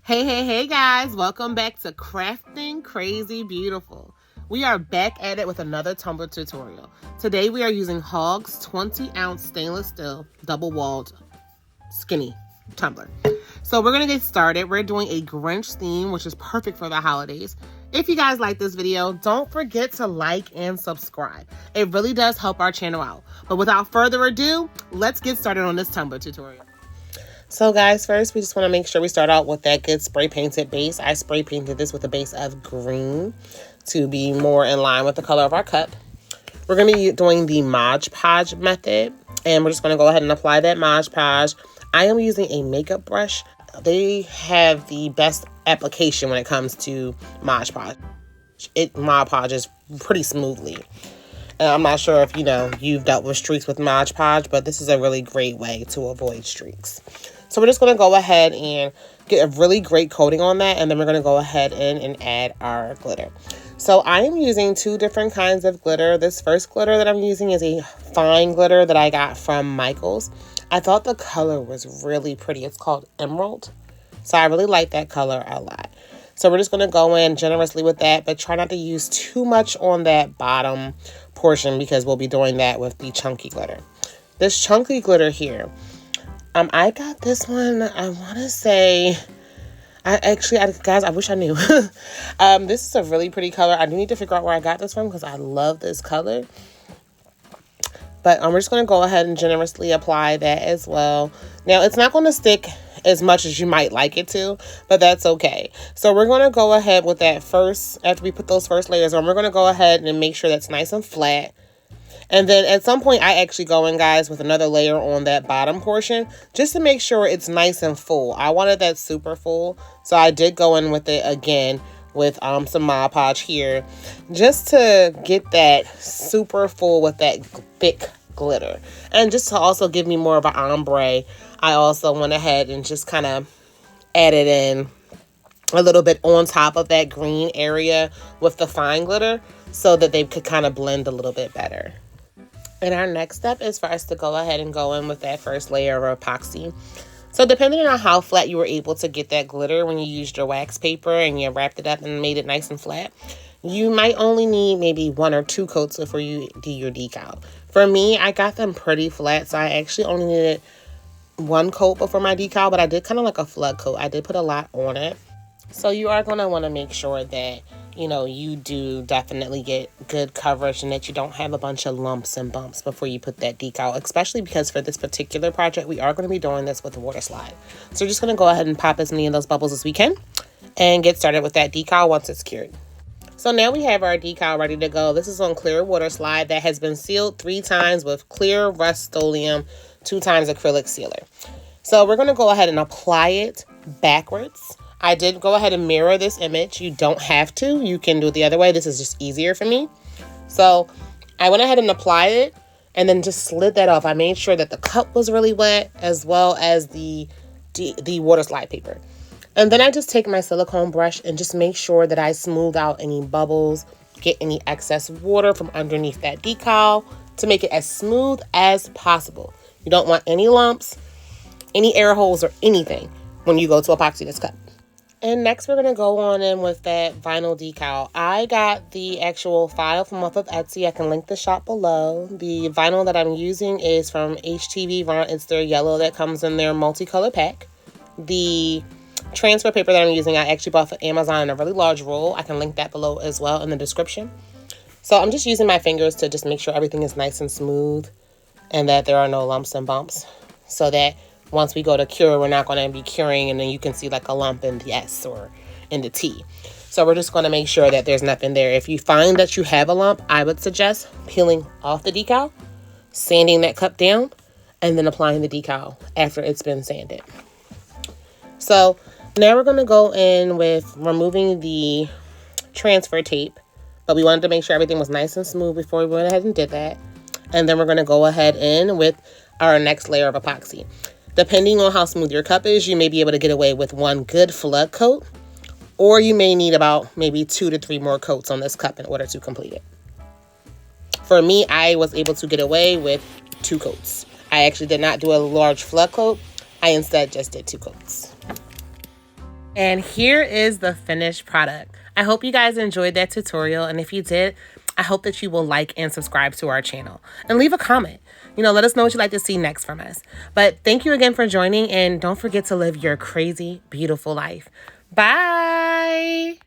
Hey guys, welcome back to Crafting Crazy Beautiful. We are back at it with another tumbler tutorial. Today we are using Hog's 20-ounce stainless steel double-walled skinny tumbler. So we're going to get started. We're doing a Grinch theme, which is perfect for the holidays. If you guys like this video, don't forget to like and subscribe. It really does help our channel out. But without further ado, let's get started on this tumbler tutorial. So guys, first we just want to make sure we start out with that good spray painted base. I spray painted this with a base of green to be more in line with the color of our cup. We're going to be doing the Mod Podge method, and we're just going to go ahead and apply that Mod Podge. I am using a makeup brush. They have the best application when it comes to Mod Podge. It Mod Podges pretty smoothly. And I'm not sure if you've dealt with streaks with Mod Podge, but this is a really great way to avoid streaks. So we're just going to go ahead and get a really great coating on that, and then we're going to go ahead and add our glitter. So I am using two different kinds of glitter. This first glitter that I'm using is a fine glitter that I got from Michael's. I thought the color was really pretty. It's called Emerald. So I really like that color a lot. So we're just going to go in generously with that, but try not to use too much on that bottom portion because we'll be doing that with the chunky glitter. This chunky glitter here, I got this one, I want to say, guys, I wish I knew. This is a really pretty color. I do need to figure out where I got this from because I love this color. But we're just going to go ahead and generously apply that as well. Now, it's not going to stick as much as you might like it to, but that's okay. So we're going to go ahead with that first, after we put those first layers on, we're going to go ahead and make sure that's nice and flat. And then at some point, I actually go in, guys, with another layer on that bottom portion just to make sure it's nice and full. I wanted that super full, so I did go in with it again with some Mod Podge here just to get that super full with that thick glitter. And just to also give me more of an ombre, I also went ahead and just kind of added in a little bit on top of that green area with the fine glitter so that they could kind of blend a little bit better. And our next step is for us to go ahead and go in with that first layer of epoxy. So depending on how flat you were able to get that glitter when you used your wax paper and you wrapped it up and made it nice and flat, you might only need maybe 1 or 2 coats before you do your decal. For me, I got them pretty flat, so I actually only needed 1 coat before my decal, but I did kind of like a flood coat. I did put a lot on it. So you are going to want to make sure that you do definitely get good coverage and that you don't have a bunch of lumps and bumps before you put that decal, especially because for this particular project, we are going to be doing this with a Waterslide. So we're just going to go ahead and pop as many of those bubbles as we can and get started with that decal once it's cured. So now we have our decal ready to go. This is on clear Waterslide that has been sealed 3 times with clear Rust-Oleum 2 times acrylic sealer. So we're going to go ahead and apply it backwards. I did go ahead and mirror this image. You don't have to. You can do it the other way. This is just easier for me. So I went ahead and applied it and then just slid that off. I made sure that the cup was really wet as well as the Waterslide paper. And then I just take my silicone brush and just make sure that I smooth out any bubbles, get any excess water from underneath that decal to make it as smooth as possible. You don't want any lumps, any air holes, or anything when you go to epoxy this cup. And next we're going to go on in with that vinyl decal. I got the actual file from off of Etsy. I can link the shop below. The vinyl that I'm using is from HTVRONT. It's their yellow that comes in their multicolor pack. The transfer paper that I'm using, I actually bought from Amazon in a really large roll. I can link that below as well in the description. So I'm just using my fingers to just make sure everything is nice and smooth and that there are no lumps and bumps so that once we go to cure, we're not going to be curing and then you can see like a lump in the S or in the T. So we're just going to make sure that there's nothing there. If you find that you have a lump, I would suggest peeling off the decal, sanding that cup down, and then applying the decal after it's been sanded. So now we're going to go in with removing the transfer tape, but we wanted to make sure everything was nice and smooth before we went ahead and did that. And then we're going to go ahead in with our next layer of epoxy. Depending on how smooth your cup is, you may be able to get away with 1 good flood coat, or you may need about maybe 2 to 3 more coats on this cup in order to complete it. For me, I was able to get away with 2 coats. I actually did not do a large flood coat. I instead just did 2 coats. And here is the finished product. I hope you guys enjoyed that tutorial, and if you did, I hope that you will like and subscribe to our channel and leave a comment. Let us know what you'd like to see next from us. But thank you again for joining, and don't forget to live your crazy, beautiful life. Bye.